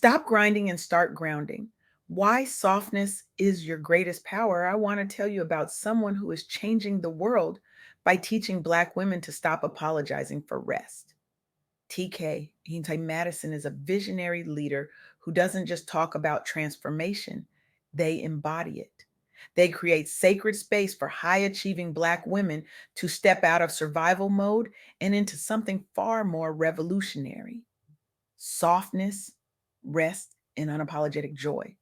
Stop grinding and start grounding. Why softness is your greatest power. I want to tell you about someone who is changing the world by teaching Black women to stop apologizing for rest. TK Madison is a visionary leader who doesn't just talk about transformation, they embody it. They create sacred space for high achieving Black women to step out of survival mode and into something far more revolutionary: softness, rest, and unapologetic joy.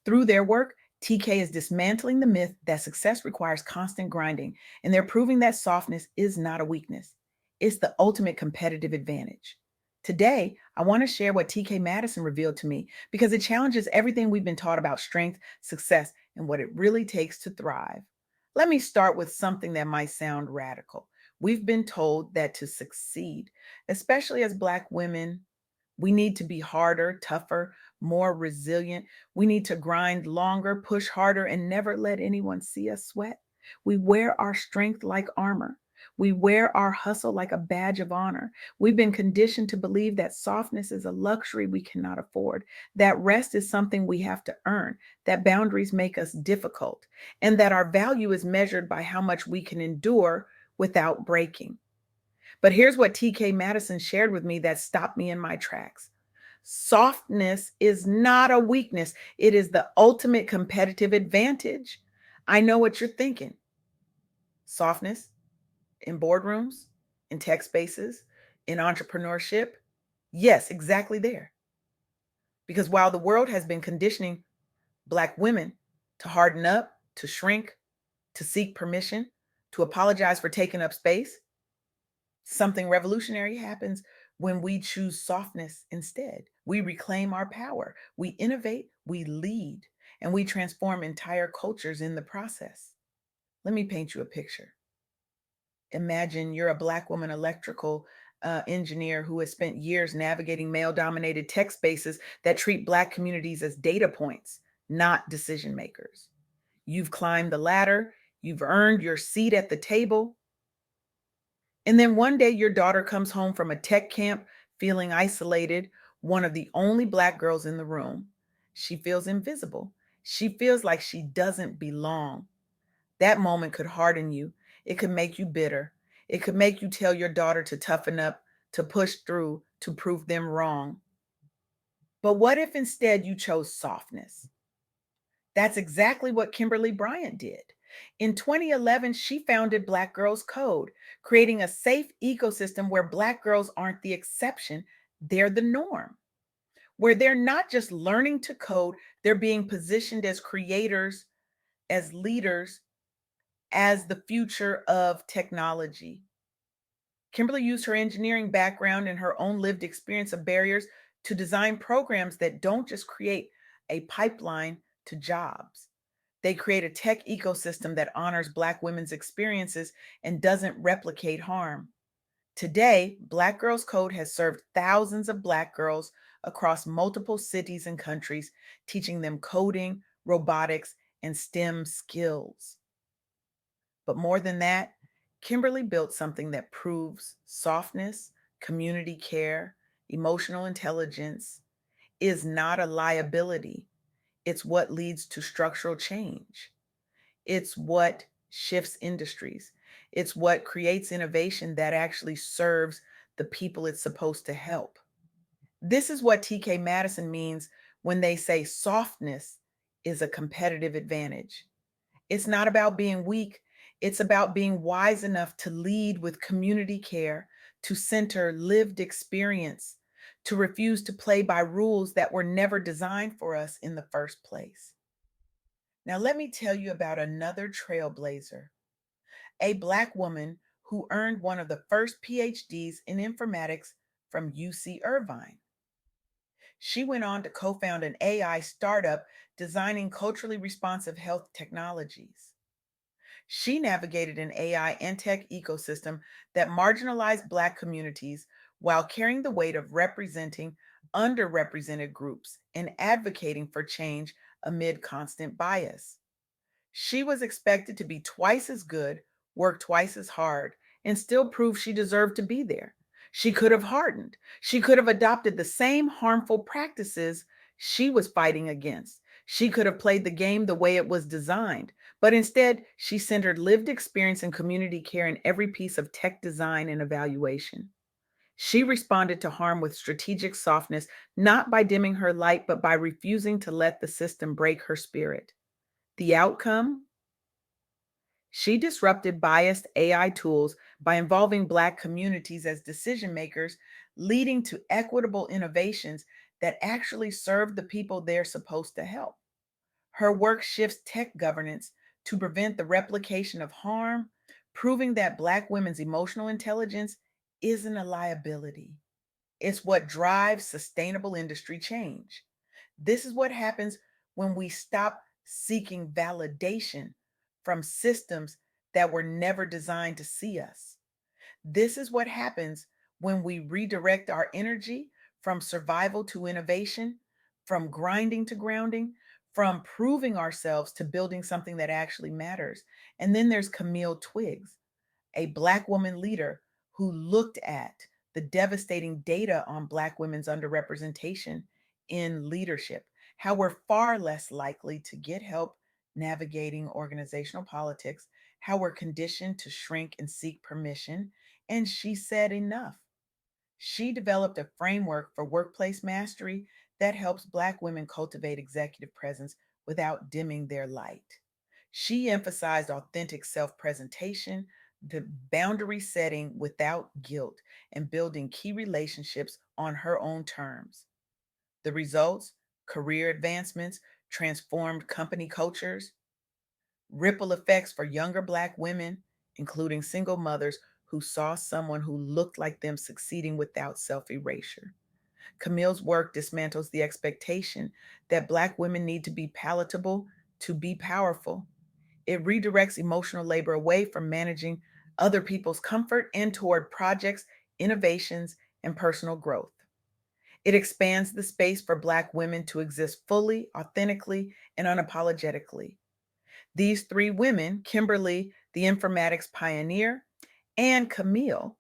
Through their work, TK is dismantling the myth that success requires constant grinding, and they're proving that softness is not a weakness. It's the ultimate competitive advantage. Today, I want to share what TK Madison revealed to me because it challenges everything we've been taught about strength, success, and what it really takes to thrive. Let me start with something that might sound radical. We've been told that to succeed, especially as Black women, we need to be harder, tougher, more resilient. We need to grind longer, push harder, and never let anyone see us sweat. We wear our strength like armor. We wear our hustle like a badge of honor. We've been conditioned to believe that softness is a luxury we cannot afford, that rest is something we have to earn, that boundaries make us difficult, and that our value is measured by how much we can endure without breaking. But here's what TK Madison shared with me that stopped me in my tracks. Softness is not a weakness, it is the ultimate competitive advantage. I know what you're thinking. Softness in boardrooms, in tech spaces, in entrepreneurship. Yes, exactly there. Because while the world has been conditioning Black women to harden up, to shrink, to seek permission, to apologize for taking up space, something revolutionary happens when we choose softness instead. We reclaim our power, we innovate, we lead, and we transform entire cultures in the process. Let me paint you a picture. Imagine you're a Black woman electrical engineer who has spent years navigating male dominated tech spaces that treat Black communities as data points, not decision makers. You've climbed the ladder, you've earned your seat at the table, and then one day your daughter comes home from a tech camp feeling isolated, one of the only Black girls in the room. She feels invisible. She feels like she doesn't belong. That moment could harden you. It could make you bitter. It could make you tell your daughter to toughen up, to push through, to prove them wrong. But what if instead you chose softness? That's exactly what Kimberly Bryant did. In 2011, she founded Black Girls Code, creating a safe ecosystem where Black girls aren't the exception, they're the norm, where they're not just learning to code, they're being positioned as creators, as leaders, as the future of technology. Kimberly used her engineering background and her own lived experience of barriers to design programs that don't just create a pipeline to jobs. They create a tech ecosystem that honors Black women's experiences and doesn't replicate harm. Today, Black Girls Code has served thousands of Black girls across multiple cities and countries, teaching them coding, robotics, and STEM skills. But more than that, Kimberly built something that proves softness, community care, emotional intelligence is not a liability. It's what leads to structural change. It's what shifts industries. It's what creates innovation that actually serves the people it's supposed to help. This is what TK Madison means when they say softness is a competitive advantage. It's not about being weak, it's about being wise enough to lead with community care, to center lived experience, to refuse to play by rules that were never designed for us in the first place. Now, let me tell you about another trailblazer, a Black woman who earned one of the first PhDs in informatics from UC Irvine. She went on to co found an AI startup designing culturally responsive health technologies. She navigated an AI and tech ecosystem that marginalized Black communities while carrying the weight of representing underrepresented groups and advocating for change amid constant bias. She was expected to be twice as good, work twice as hard, and still prove she deserved to be there. She could have hardened. She could have adopted the same harmful practices she was fighting against. She could have played the game the way it was designed, but instead, she centered lived experience and community care in every piece of tech design and evaluation. She responded to harm with strategic softness, not by dimming her light, but by refusing to let the system break her spirit. The outcome? She disrupted biased AI tools by involving Black communities as decision makers, leading to equitable innovations that actually serve the people they're supposed to help. Her work shifts tech governance to prevent the replication of harm, proving that Black women's emotional intelligence isn't a liability. It's what drives sustainable industry change. This is what happens when we stop seeking validation from systems that were never designed to see us. This is what happens when we redirect our energy from survival to innovation, from grinding to grounding, from proving ourselves to building something that actually matters. And then there's Camille Twiggs, a Black woman leader who looked at the devastating data on Black women's underrepresentation in leadership, how we're far less likely to get help navigating organizational politics, how we're conditioned to shrink and seek permission. And she said enough. She developed a framework for workplace mastery that helps Black women cultivate executive presence without dimming their light. She emphasized authentic self presentation, the boundary setting without guilt, and building key relationships on her own terms. The results: career advancements, transformed company cultures, ripple effects for younger Black women, including single mothers who saw someone who looked like them succeeding without self erasure. Camille's work dismantles the expectation that Black women need to be palatable to be powerful. It redirects emotional labor away from managing other people's comfort and toward projects, innovations, and personal growth. It expands the space for Black women to exist fully, authentically, and unapologetically. These three women, Kimberly, the informatics pioneer, and Camille,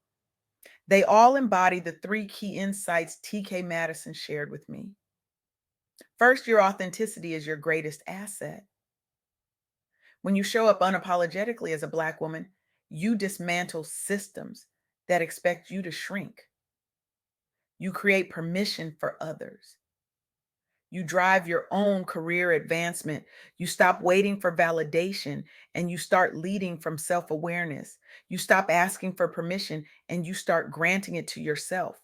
they all embody the three key insights TK Madison shared with me. First, your authenticity is your greatest asset. When you show up unapologetically as a Black woman, you dismantle systems that expect you to shrink. You create permission for others. You drive your own career advancement. You stop waiting for validation and you start leading from self awareness. You stop asking for permission and you start granting it to yourself.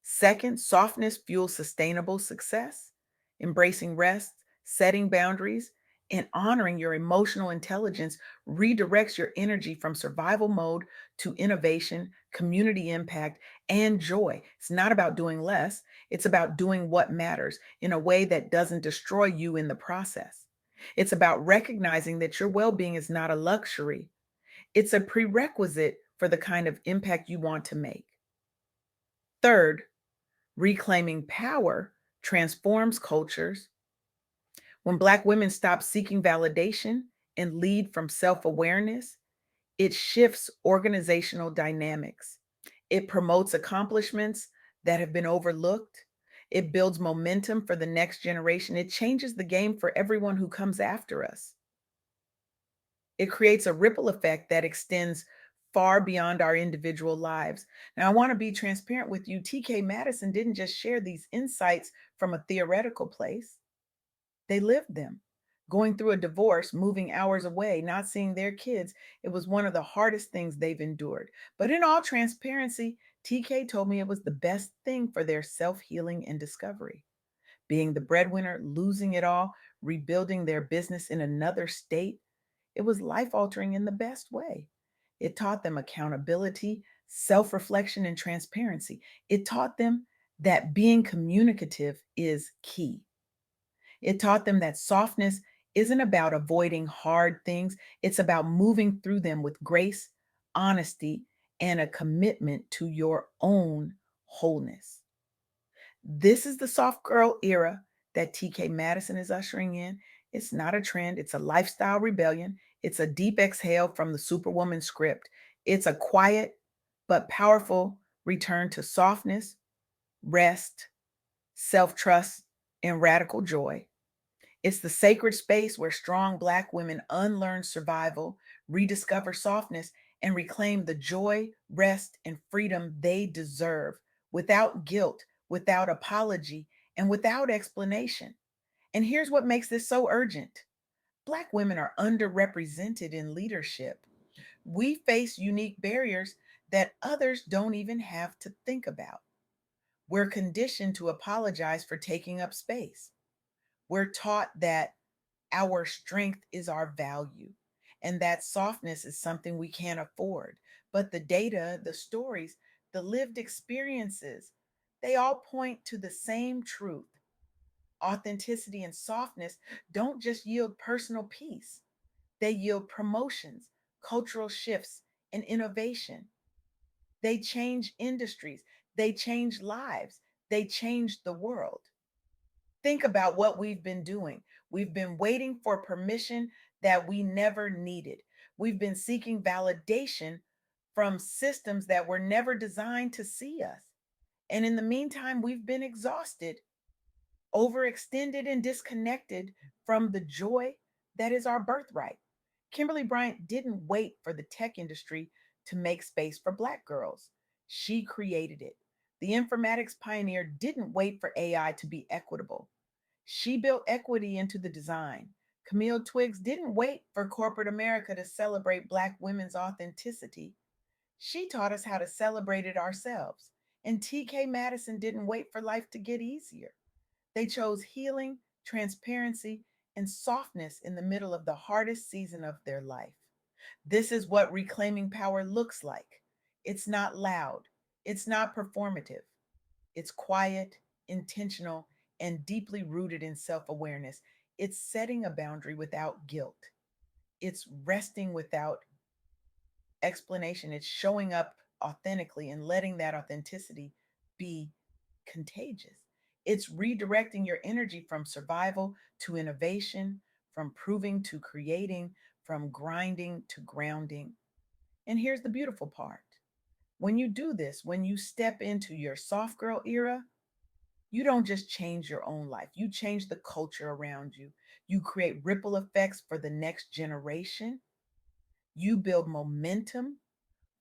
Second, softness fuels sustainable success. Embracing rest, setting boundaries, and honoring your emotional intelligence redirects your energy from survival mode to innovation, community impact, and joy. It's not about doing less, it's about doing what matters in a way that doesn't destroy you in the process. It's about recognizing that your well being is not a luxury, it's a prerequisite for the kind of impact you want to make. Third, reclaiming power transforms cultures. When Black women stop seeking validation and lead from self awareness, it shifts organizational dynamics. It promotes accomplishments that have been overlooked. It builds momentum for the next generation. It changes the game for everyone who comes after us. It creates a ripple effect that extends far beyond our individual lives. Now, I want to be transparent with you. TK Madison didn't just share these insights from a theoretical place, they lived them. Going through a divorce, moving hours away, not seeing their kids, it was one of the hardest things they've endured. But in all transparency, TK told me it was the best thing for their self healing and discovery. Being the breadwinner, losing it all, rebuilding their business in another state, it was life altering in the best way. It taught them accountability, self reflection, and transparency. It taught them that being communicative is key. It taught them that softness isn't about avoiding hard things, it's about moving through them with grace, honesty, and a commitment to your own wholeness. This is the soft girl era that TK Madison is ushering in. It's not a trend, it's a lifestyle rebellion. It's a deep exhale from the Superwoman script. It's a quiet but powerful return to softness, rest, self trust, and radical joy. It's the sacred space where strong Black women unlearn survival, rediscover softness, and reclaim the joy, rest, and freedom they deserve without guilt, without apology, and without explanation. And here's what makes this so urgent: Black women are underrepresented in leadership. We face unique barriers that others don't even have to think about. We're conditioned to apologize for taking up space. We're taught that our strength is our value and that softness is something we can't afford. But the data, the stories, the lived experiences, they all point to the same truth. Authenticity and softness don't just yield personal peace, they yield promotions, cultural shifts, and innovation. They change industries, they change lives, they change the world. Think about what we've been doing. We've been waiting for permission that we never needed. We've been seeking validation from systems that were never designed to see us. And in the meantime, we've been exhausted, overextended, and disconnected from the joy that is our birthright. Kimberly Bryant didn't wait for the tech industry to make space for Black girls. She created it. The informatics pioneer didn't wait for AI to be equitable. She built equity into the design. Camille Twiggs didn't wait for corporate America to celebrate Black women's authenticity. She taught us how to celebrate it ourselves. And TK Madison didn't wait for life to get easier. They chose healing, transparency, and softness in the middle of the hardest season of their life. This is what reclaiming power looks like. It's not loud, it's not performative, it's quiet, intentional, and deeply rooted in self awareness. It's setting a boundary without guilt, it's resting without explanation, it's showing up authentically and letting that authenticity be contagious. It's redirecting your energy from survival to innovation, from proving to creating, from grinding to grounding. And here's the beautiful part: when you do this, when you step into your soft girl era, you don't just change your own life, you change the culture around you. You create ripple effects for the next generation. You build momentum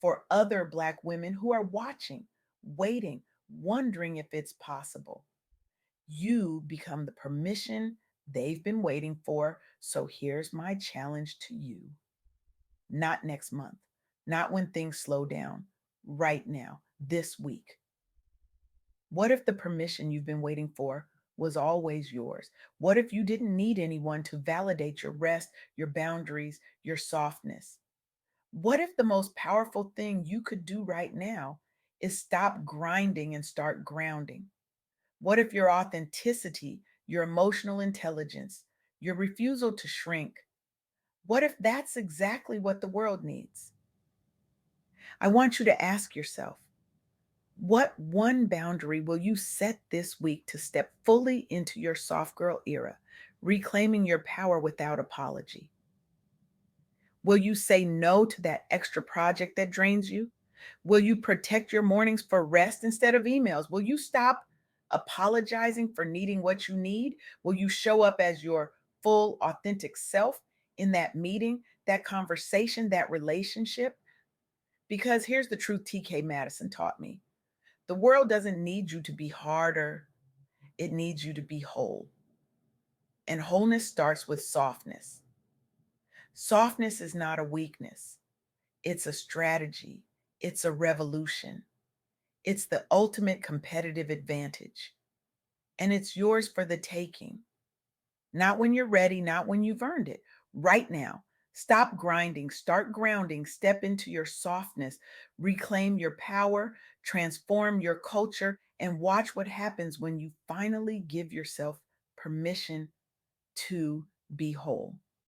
for other Black women who are watching, waiting, wondering if it's possible. You become the permission they've been waiting for. So here's my challenge to you: not next month, not when things slow down, right now, this week. What if the permission you've been waiting for was always yours? What if you didn't need anyone to validate your rest, your boundaries, your softness? What if the most powerful thing you could do right now is stop grinding and start grounding? What if your authenticity, your emotional intelligence, your refusal to shrink, what if that's exactly what the world needs? I want you to ask yourself, what one boundary will you set this week to step fully into your soft girl era, reclaiming your power without apology? Will you say no to that extra project that drains you? Will you protect your mornings for rest instead of emails? Will you stop apologizing for needing what you need? Will you show up as your full, authentic self in that meeting, that conversation, that relationship? Because here's the truth TK Madison taught me: the world doesn't need you to be harder, it needs you to be whole. And wholeness starts with softness. Softness is not a weakness, it's a strategy, it's a revolution, it's the ultimate competitive advantage. And it's yours for the taking. Not when you're ready, not when you've earned it. Right now. Stop grinding, start grounding, step into your softness, reclaim your power, transform your culture, and watch what happens when you finally give yourself permission to be whole.